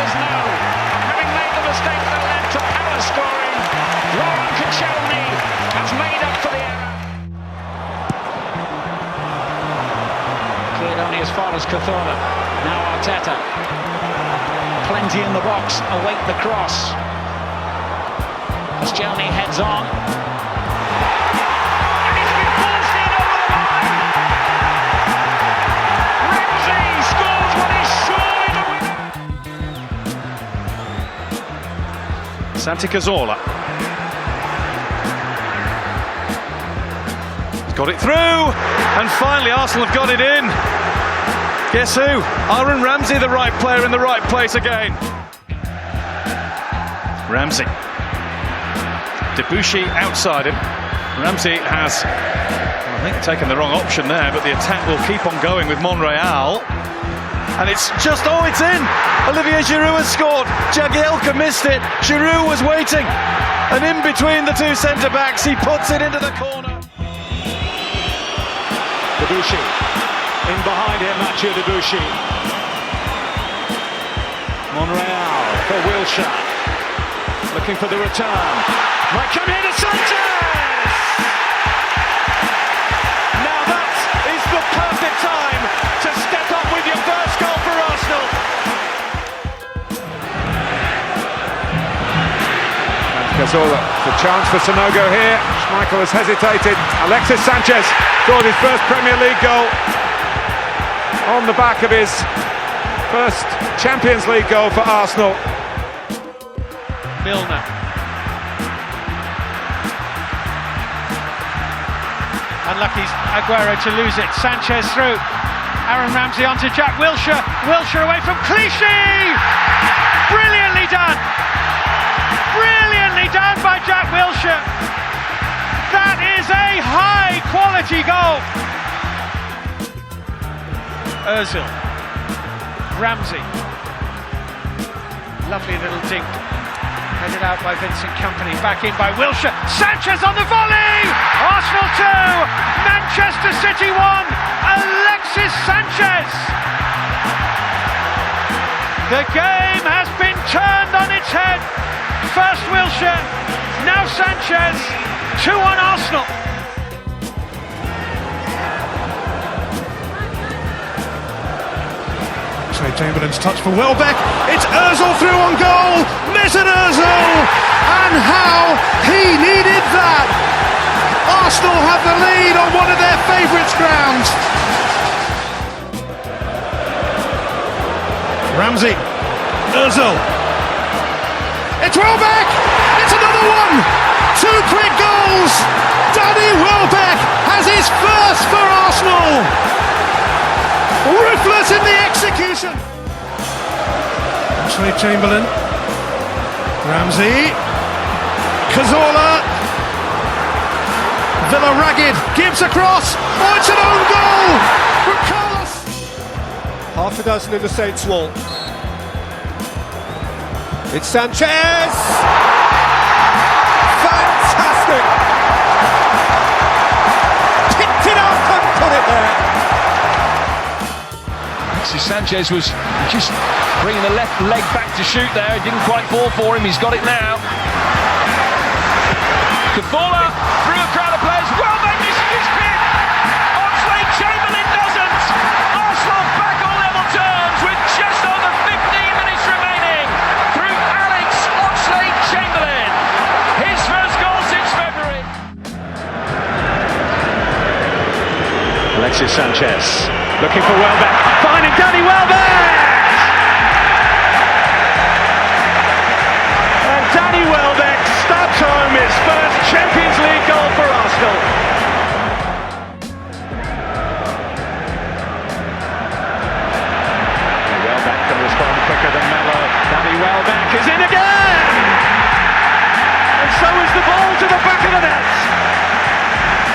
is no. Having made the mistake that led to Palace scoring, Lauren Koscielny has made up for the error. Cleared only as far as Cazorla. Now Arteta. Plenty in the box, await the cross. Koscielny heads on. And he's been forced in over the line. Ramsey scores what is surely the winner. Santi Cazorla. He's got it through, and finally Arsenal have got it in. Guess who? Aaron Ramsey, the right player in the right place again. Ramsey. Debussy outside him. Ramsey has, I think, taken the wrong option there, but the attack will keep on going with Monreal. And it's just, oh, it's in! Olivier Giroud has scored. Jagielka missed it. Giroud was waiting. And in between the two centre-backs, he puts it into the corner. Debussy. In behind him, Mathieu Debussy. Monreal for Wilshere. Looking for the return. Might come here to Sanchez! Now that is the perfect time to step up with your first goal for Arsenal. And Cazorla, the chance for Sanogo here. Schmeichel has hesitated. Alexis Sanchez scored his first Premier League goal on the back of his first Champions League goal for Arsenal. Milner. Unlucky Aguero to lose it. Sanchez through. Aaron Ramsey onto Jack Wilshere. Wilshere away from Clichy! Brilliantly done! Brilliantly done by Jack Wilshere. That is a high quality goal. Ozil. Ramsey. Lovely little dink. Headed out by Vincent Kompany, back in by Wilshere. Sanchez on the volley! Arsenal 2, Manchester City 1. Alexis Sanchez. The game has been turned on its head. First Wilshere, now Sanchez. 2-1 Arsenal. Chamberlain's touch for Welbeck. It's Ozil through on goal. Mesut Ozil, and how he needed that. Arsenal have the lead on one of their favourites' grounds. Ramsey, Ozil. It's Welbeck. It's another one. 2 quick goals. Danny Welbeck has his first for Arsenal. Ruthless in the execution. Chamberlain, Ramsey, Cazorla, Villa ragged, gives across. Oh, it's an own goal from Carlos. Half a dozen in the Saints' wall. It's Sanchez. Fantastic. Picked it up and put it there. Sanchez was just bringing the left leg back to shoot there. It didn't quite fall for him. He's got it now. Cazorla through a crowd of players. Welbeck missing his pin. Oxlade-Chamberlain doesn't. Arsenal back on level terms with just over 15 minutes remaining through Alex Oxlade-Chamberlain. His first goal since February. Alexis Sanchez looking for Welbeck. Finding Danny Welbeck! And Danny Welbeck stabs home his first Champions League goal for Arsenal. Welbeck can respond quicker than Melo. Danny Welbeck is in again! And so is the ball to the back of the net.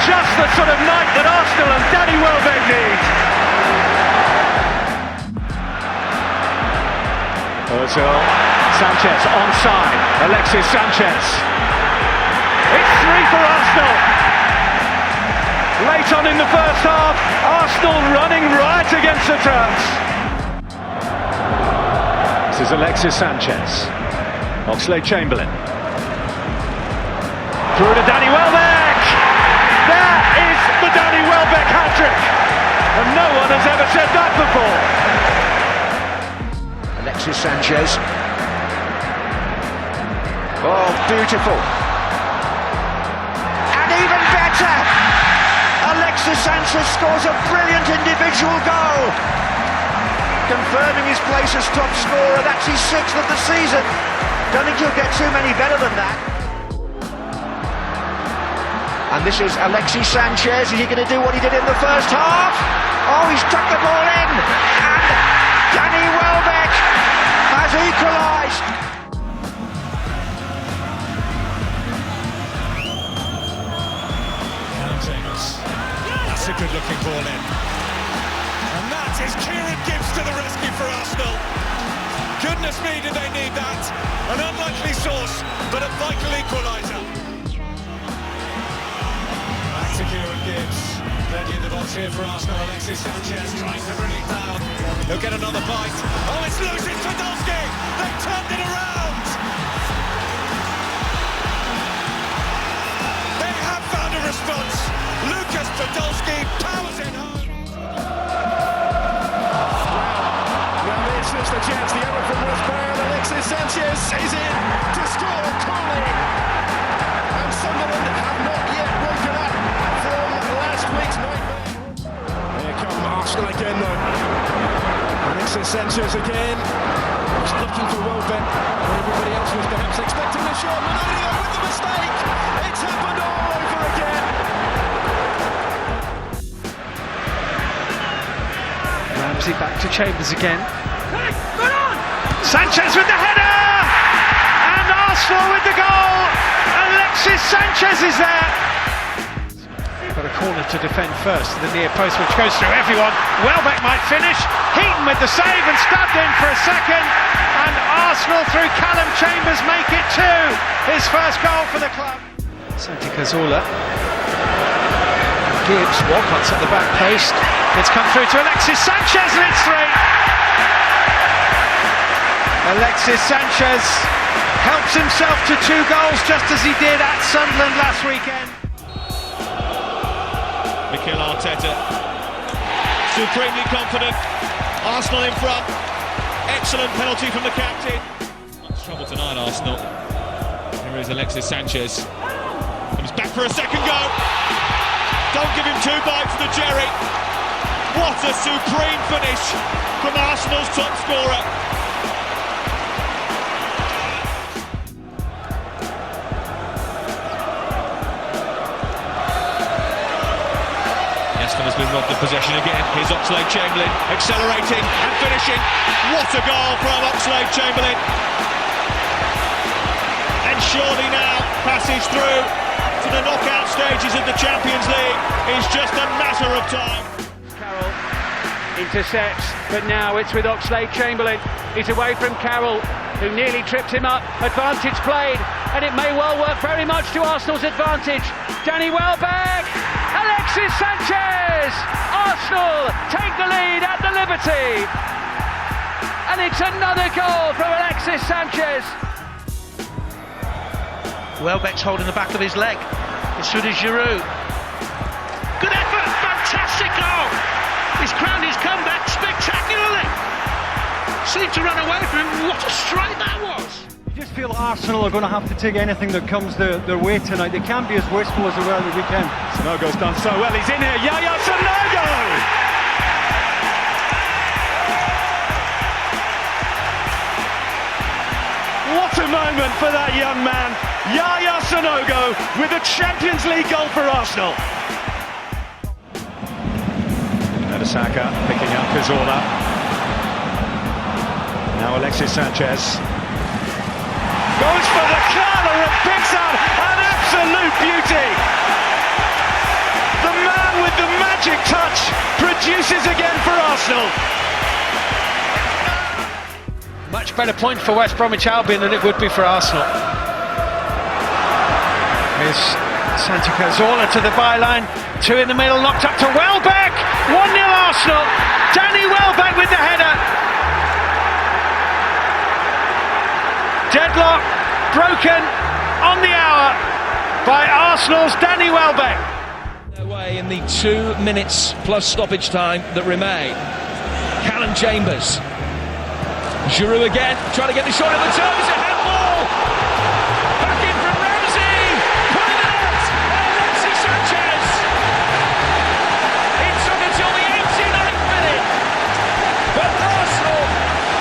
Just the sort of night that Arsenal and Danny Welbeck need. Ozil, Sanchez onside, Alexis Sanchez. It's 3 for Arsenal. Late on in the first half, Arsenal running right against the Turks. This is is Alexis Sanchez. Oxlade-Chamberlain. Through to Danny Welbeck! That is the Danny Welbeck hat-trick! And no one has ever said that before. Alexis Sanchez. Oh, beautiful. And even better! Alexis Sanchez scores a brilliant individual goal. Confirming his place as top scorer. That's his 6th of the season. Don't think he'll get too many better than that. And this is Alexis Sanchez. Is he going to do what he did in the first half? Oh, he's tucked the ball in. And Danny Welbeck has equalised. That's a good looking ball in. And that is Kieran Gibbs to the rescue for Arsenal. Goodness me, did they need that. An unlikely source, but a vital equaliser. Back to Kieran Gibbs. Plenty in the box here for Arsenal. Alexis Sanchez tries to bring it down. He'll get another bite. Oh, it's loose, it's Podolski. They've turned it around. They have found a response. Lucas Podolski powers it home. Now this is the chance. The error from West Brom. Alexis Sanchez is in to score Crawley. And Sunderland have not yet woken up from last week's nightmare. Here come Arsenal again though. Alexis Sanchez again. He's looking for Welbeck. Everybody else was perhaps expecting the shot. Manodio with the mistake. It's happened all over again. Ramsey back to Chambers again. Sanchez with the header! And Arsenal with the goal! Alexis Sanchez is there! Got a corner to defend first to the near post, which goes through everyone. Welbeck might finish. Heaton with the save and stabbed in for a second. And Arsenal through Callum Chambers make it 2. His first goal for the club. Santi Cazorla. Gibbs, Walcott's at the back post. It's come through to Alexis Sanchez and it's 3. Alexis Sanchez helps himself to 2 goals just as he did at Sunderland last weekend. Mikel Arteta, supremely confident. Arsenal in front. Excellent penalty from the captain. Much trouble tonight, Arsenal. Here is Alexis Sanchez. Comes back for a second go. Don't give him 2 bites of the Jerry. What a supreme finish from Arsenal's top scorer. Has been robbed of possession again. Here's Oxlade-Chamberlain accelerating and finishing. What a goal from Oxlade-Chamberlain. And surely now passage through to the knockout stages of the Champions League is just a matter of time. Carroll intercepts, but now it's with Oxlade-Chamberlain. He's away from Carroll, who nearly tripped him up. Advantage played, and it may well work very much to Arsenal's advantage. Danny Welbeck! Alexis Sanchez! Arsenal take the lead at the Liberty. And it's another goal from Alexis Sanchez. Welbeck's holding the back of his leg. So does Giroud. Good effort, fantastic goal. He's crowned his comeback spectacularly. Seemed to run away from him. What a strike that was. I just feel Arsenal are going to have to take anything that comes their way tonight. They can't be as wasteful as they were at the weekend. Sanogo's done so well. He's in here. Yaya Sanogo! What a moment for that young man. Yaya Sanogo with a Champions League goal for Arsenal. Saka picking up Cazorla. Now Alexis Sanchez. Goes for the corner and picks up an absolute beauty. The man with the magic touch produces again for Arsenal. Much better point for West Bromwich Albion than it would be for Arsenal. Here's Santi Cazorla to the byline. 2 in the middle, knocked up to Welbeck. 1-0 Arsenal. Danny Welbeck with the header. deadlock broken on the hour by Arsenal's Danny Welbeck. Away in the 2 minutes plus stoppage time that remain. Callum Chambers. Giroud again, trying to get the shot in the toe. It's a handball. Back in from Ramsey. Put it out. Alexis Sanchez. It took until the 89th minute. But Arsenal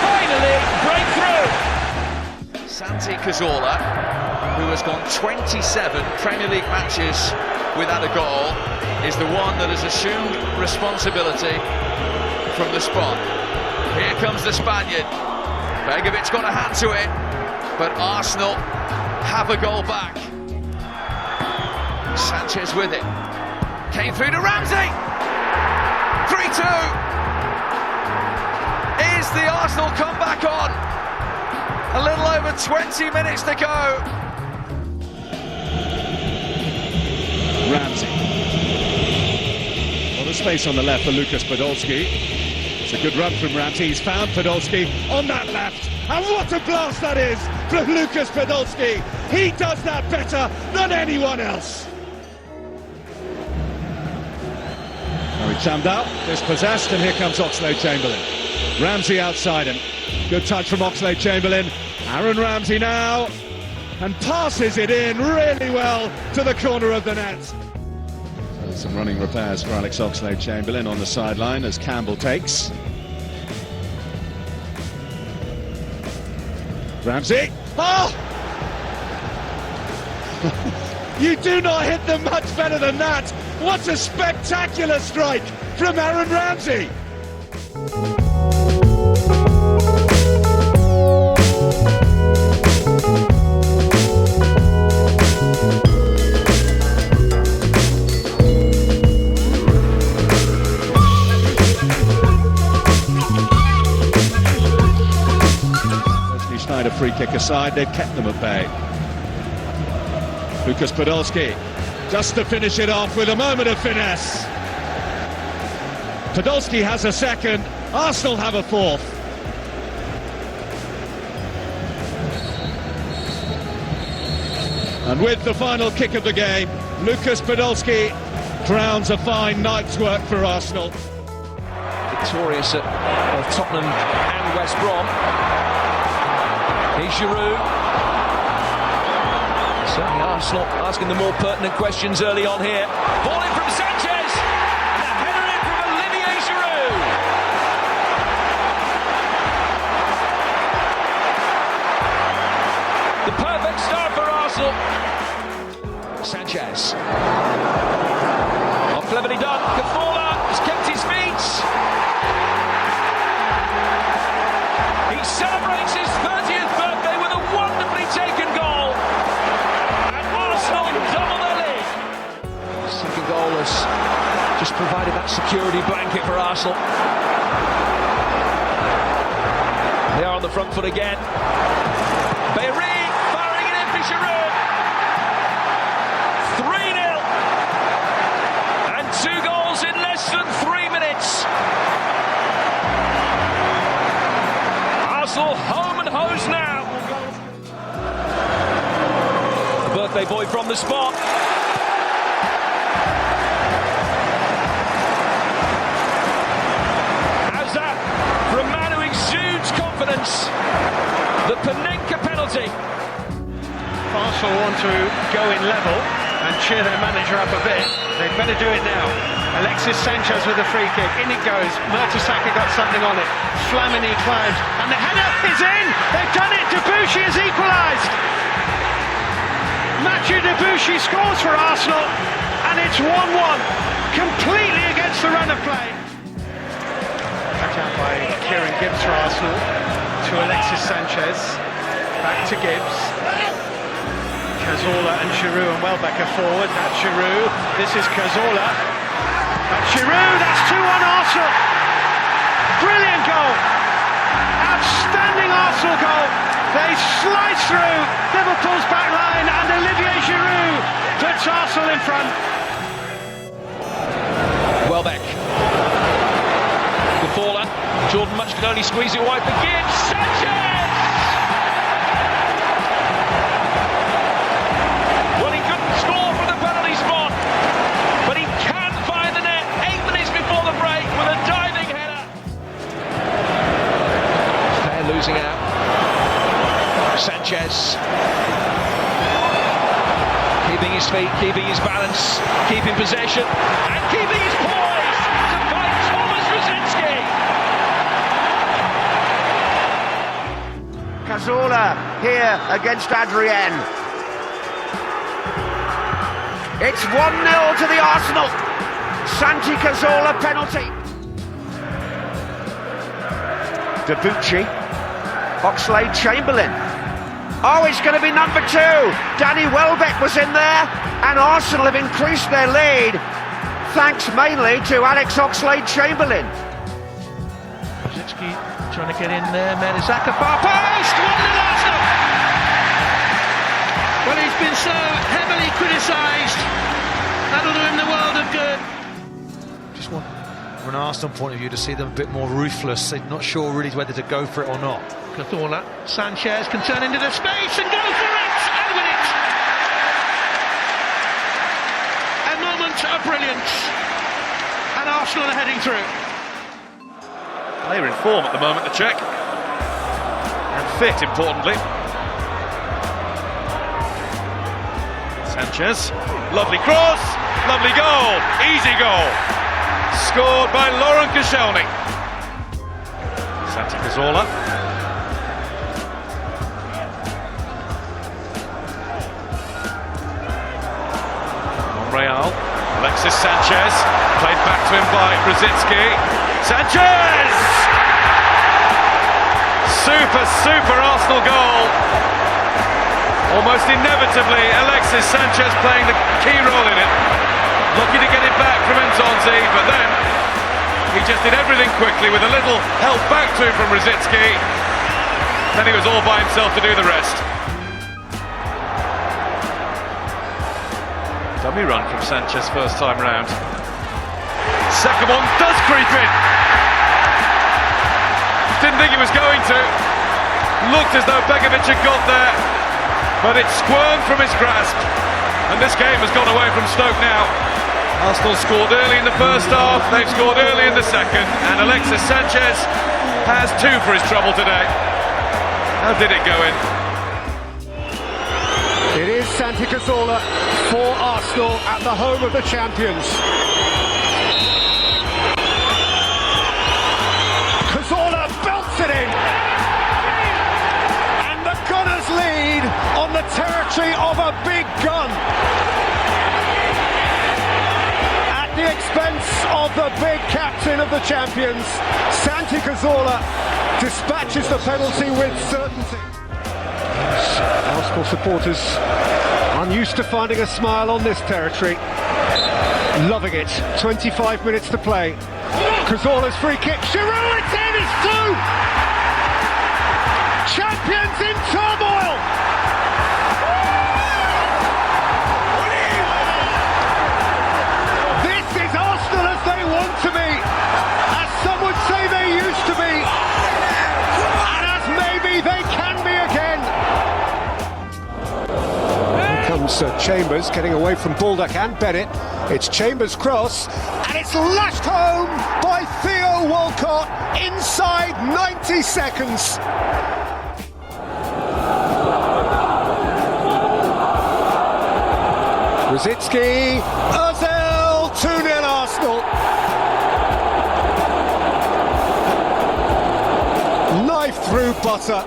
finally break through. Santi Cazorla, who has gone 27 Premier League matches without a goal, is the one that has assumed responsibility from the spot. Here comes the Spaniard. Begovic's got a hand to it, but Arsenal have a goal back. Sanchez with it. Came through to Ramsey. 3-2. Is the Arsenal comeback on? A little over 20 minutes to go. Ramsey. A lot of space on the left for Lucas Podolski. It's a good run from Ramsey. He's found Podolski on that left. And what a blast that is from Lucas Podolski. He does that better than anyone else. Now Chamdal dispossessed, and here comes Oxlade-Chamberlain. Ramsey outside him. Good touch from Oxlade-Chamberlain. Aaron Ramsey now, and passes it in really well to the corner of the net. So some running repairs for Alex Oxlade-Chamberlain on the sideline as Campbell takes. Ramsey. Oh! You do not hit them much better than that. What a spectacular strike from Aaron Ramsey. A free kick aside, they've kept them at bay. Lucas Podolski, just to finish it off with a moment of finesse. Podolski has a second, Arsenal have a fourth. And with the final kick of the game, Lucas Podolski crowns a fine night's work for Arsenal. Victorious at both Tottenham and West Brom. Here's Giroud. Certainly Arsenal asking the more pertinent questions early on here. Ball in from Sanchez. And a header in from Olivier Giroud. The perfect start for Arsenal. Sanchez. Oh, cleverly done. Cazorla has kept his feet. He celebrates his 30th birthday with a wonderfully taken goal. And Arsenal double their lead. Second goal has just provided that security blanket for Arsenal. They are on the front foot again. Bayri firing it in for Giroud. 3-0. And 2 goals in less than 3 minutes. Arsenal home and hose now. The birthday boy from the spot. How's that for a man who exudes confidence? The Panenka penalty. Arsenal want to go in level and cheer their manager up a bit. They'd better do it now. Alexis Sanchez with a free kick. In it goes. Mertesacker got something on it. Flamini climbs. And the header is in! They've done it! Debuchy has equalised! Mathieu Debuchy scores for Arsenal. And it's 1-1. Completely against the run of play. Cut out by Kieran Gibbs for Arsenal. To Alexis Sanchez. Back to Gibbs. Cazorla and Giroud and Welbeck are forward. That's Giroud. This is Cazorla. That's Giroud. That's 2-1 Arsenal. Brilliant goal. Outstanding Arsenal goal. They slice through Liverpool's back line and Olivier Giroud puts Arsenal in front. Welbeck. Cazorla. Jordan Much can only squeeze it wide for Gibbs. Sanchez! Sanchez. Keeping his feet, keeping his balance, keeping possession, and keeping his poise to fight Thomas Rosicky. Cazorla here against Adrienne. It's 1-0 to the Arsenal. Santi Cazorla penalty. Debuchy. Oxlade-Chamberlain. Oh, it's going to be number 2. Danny Welbeck was in there, and Arsenal have increased their lead, thanks mainly to Alex Oxlade-Chamberlain. Rosicky trying to get in there. Mertesacker, far post. 1-0 Arsenal. Well, he's been so heavily criticised. That'll do him the world of good. Just want, from an Arsenal point of view, to see them a bit more ruthless. They're not sure really whether to go for it or not. Cazorla, Sanchez can turn into the space and go for it and win it. A moment of brilliance, and Arsenal are heading through. Player in form at the moment, the Czech. And fit, importantly. Sanchez, lovely cross, lovely goal, easy goal. Scored by Laurent Koscielny. Santi Cazorla. Monreal, Alexis Sanchez, played back to him by Rosicky. Sanchez! Super Arsenal goal. Almost inevitably, Alexis Sanchez playing the key role in it. Lucky to get it back from Nzonzi, but then he just did everything quickly with a little help back to him from Rosicky. Then he was all by himself to do the rest. Dummy run from Sanchez first time round. Second one does creep in. Didn't think he was going to. Looked as though Begovic had got there, but it squirmed from his grasp. And this game has gone away from Stoke now. Arsenal scored early in the first half, they've scored early in the second, and Alexis Sanchez has 2 for his trouble today. How did it go in? It is Santi Cazorla for Arsenal at the home of the champions. Cazorla belts it in, and the Gunners lead on the territory of a big gun at the expense of the big captain of the champions. Santi Cazorla dispatches the penalty with certainty. Arsenal supporters unused to finding a smile on this territory, loving it. 25 minutes to play. Cazorla's free kick. Giroud, it's in, it's 2! Champions in turmoil! This is Arsenal as they want to be, as some would say they used to be, and as maybe they can be again. Here comes Chambers getting away from Baldock and Bennett. It's Chambers' cross, and it's lashed home by Theo Walcott inside 90 seconds. Rosicky, Ozil, 2-0 Arsenal. Knife through butter.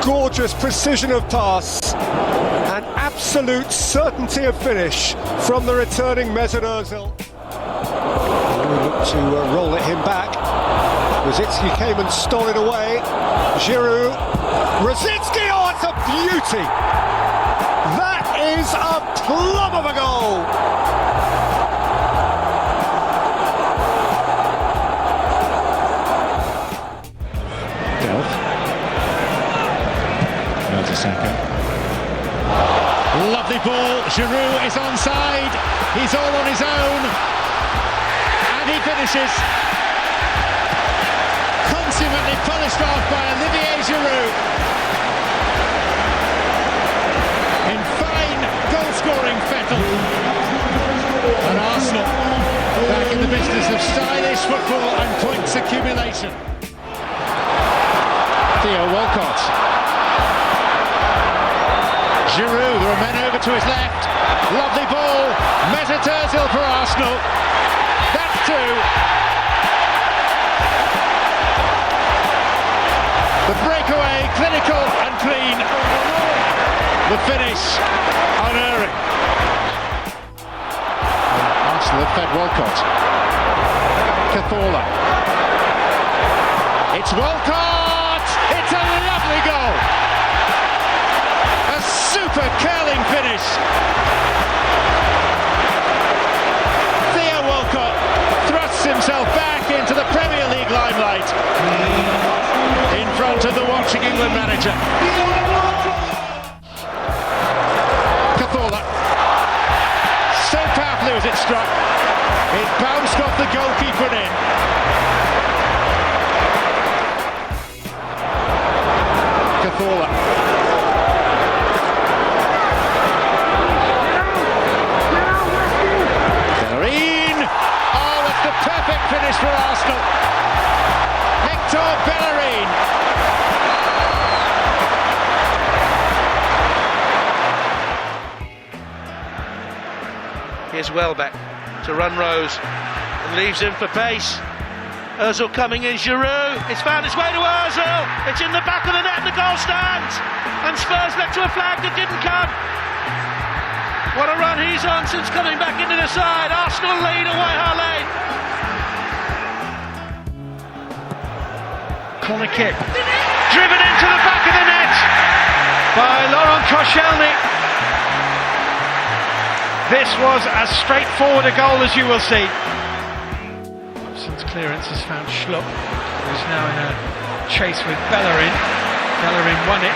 Gorgeous precision of pass. And absolute certainty of finish from the returning Mesut Ozil. We look to roll it him back. Rosicky came and stole it away. Giroud. Rosicky, oh, it's a beauty! That is a plum of a goal! Delph. Mertesacker. Lovely ball. Giroud is onside. He's all on his own. And he finishes. Consummately polished off by Olivier Giroud. In fine goal-scoring fettle. And Arsenal back in the business of stylish football and points accumulation. Theo Walcott. to his left. Lovely ball. Mesut Ozil for Arsenal. That's two. The breakaway, clinical and clean. The finish, unerring. Arsenal have fed Walcott. Cazorla. It's Walcott! It's a lovely goal! A super curling finish. Theo Walcott thrusts himself back into the Premier League limelight in front of the watching England manager. Cazorla. So powerfully was it struck. It bounced off the goalkeeper and in. Cazorla. Bellerin. Oh, that's the perfect finish for Arsenal. Hector Bellerin. Here's Welbeck to run Rose and leaves him for pace. Ozil coming in, Giroud, it's found its way to Ozil, it's in the back of the net and the goal stands, and Spurs led to a flag that didn't come. What a run he's on since coming back into the side. Arsenal lead at White Hart Lane. Corner kick, driven into the back of the net by Laurent Koscielny. This was as straightforward a goal as you will see. Hobson's clearance has found Schlupp, who's now in a chase with Bellerin. Bellerin won it,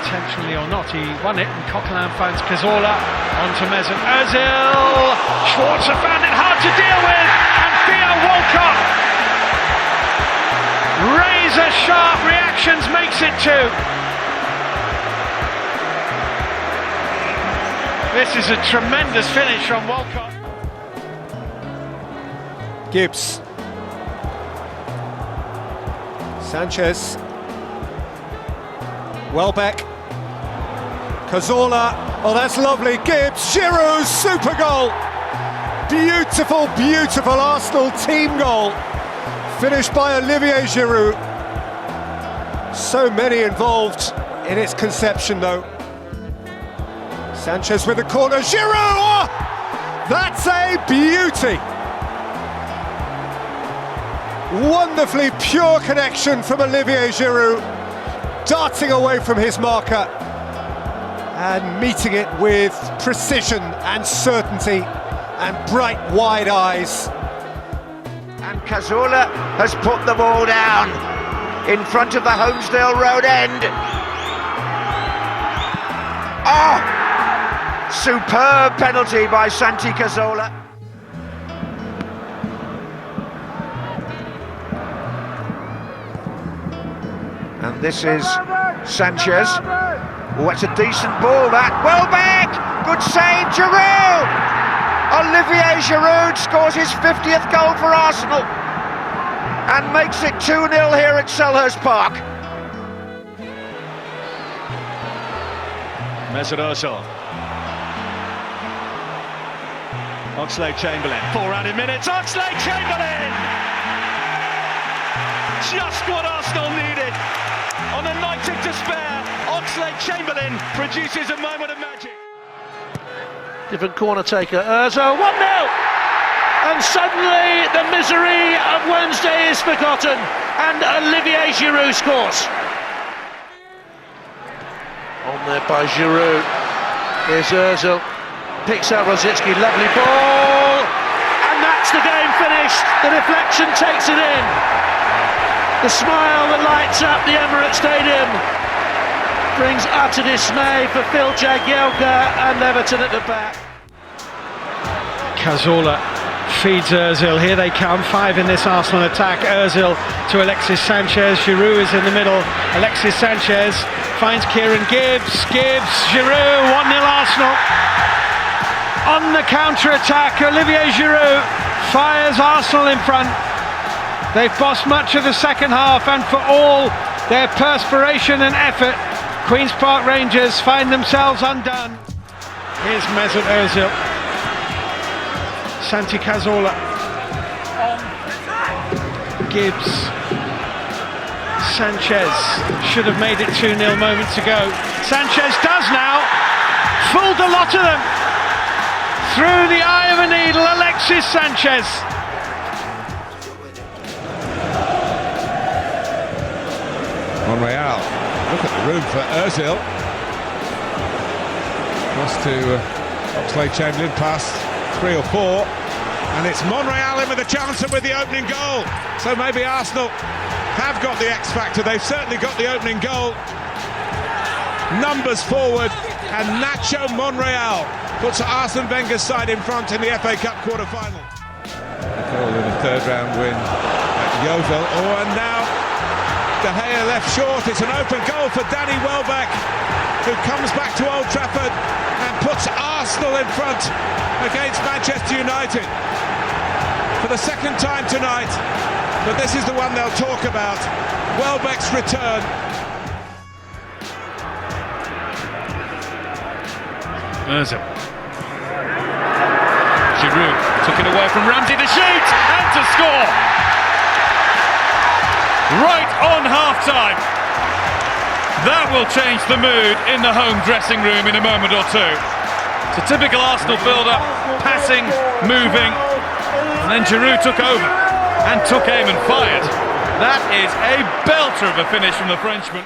intentionally or not, he won it, and Coquelin finds Cazorla onto Mesut Ozil. Schwarzer found it hard to deal with, and Theo Walcott, razor sharp reactions, makes it two. This is a tremendous finish from Walcott. Gibbs. Sanchez. Welbeck. Cazorla. Oh, that's lovely. Gibbs. Giroud. Super goal. Beautiful, beautiful Arsenal team goal. Finished by Olivier Giroud. So many involved in its conception, though. Sanchez with the corner, Giroud! Oh, that's a beauty! Wonderfully pure connection from Olivier Giroud, darting away from his marker and meeting it with precision and certainty and bright wide eyes. And Cazorla has put the ball down in front of the Holmesdale Road end. Oh! Superb penalty by Santi Cazorla. And this is Sanchez. Oh, that's a decent ball, that. Welbeck! Good save, Giroud! Olivier Giroud scores his 50th goal for Arsenal and makes it 2-0 here at Selhurst Park. Mesut Ozil. Oxlade-Chamberlain, 4 rounded minutes, Oxlade-Chamberlain! Just what Arsenal needed. On a night of despair, Oxlade-Chamberlain produces a moment of magic. Different corner taker, Ozil, 1-0! And suddenly the misery of Wednesday is forgotten, and Olivier Giroud scores. On there by Giroud, here's Ozil. Picks out Rosicki, lovely ball, and that's the game finished. The deflection takes it in. The smile that lights up the Emirates Stadium brings utter dismay for Phil Jagielka and Everton at the back. Cazorla feeds Ozil, here they come, 5 in this Arsenal attack. Ozil to Alexis Sanchez, Giroud is in the middle, Alexis Sanchez finds Kieran Gibbs, Giroud, 1-0 Arsenal. On the counter-attack, Olivier Giroud fires Arsenal in front. They've bossed much of the second half, and for all their perspiration and effort, Queen's Park Rangers find themselves undone. Here's Mesut Ozil. Santi Cazorla. Gibbs. Sanchez should have made it 2-0 moments ago. Sanchez does now. Fooled the lot of them. Through the eye of a needle, Alexis Sanchez. Monreal, look at the room for Ozil. Cross to Oxlade-Chamberlain, past 3 or 4. And it's Monreal in with a chance and with the opening goal. So maybe Arsenal have got the X factor. They've certainly got the opening goal. Numbers forward, and Nacho Monreal puts Arsene Wenger's side in front in the FA Cup quarter-final. Goal in a third-round win at Yeovil. Oh, and now De Gea left short. It's an open goal for Danny Welbeck, who comes back to Old Trafford and puts Arsenal in front against Manchester United for the second time tonight. But this is the one they'll talk about. Welbeck's return. Ozil. Giroud took it away from Ramsey to shoot and to score. Right on half-time. That will change the mood in the home dressing room in a moment or two. It's a typical Arsenal build-up, passing, moving, and then Giroud took over and took aim and fired. That is a belter of a finish from the Frenchman.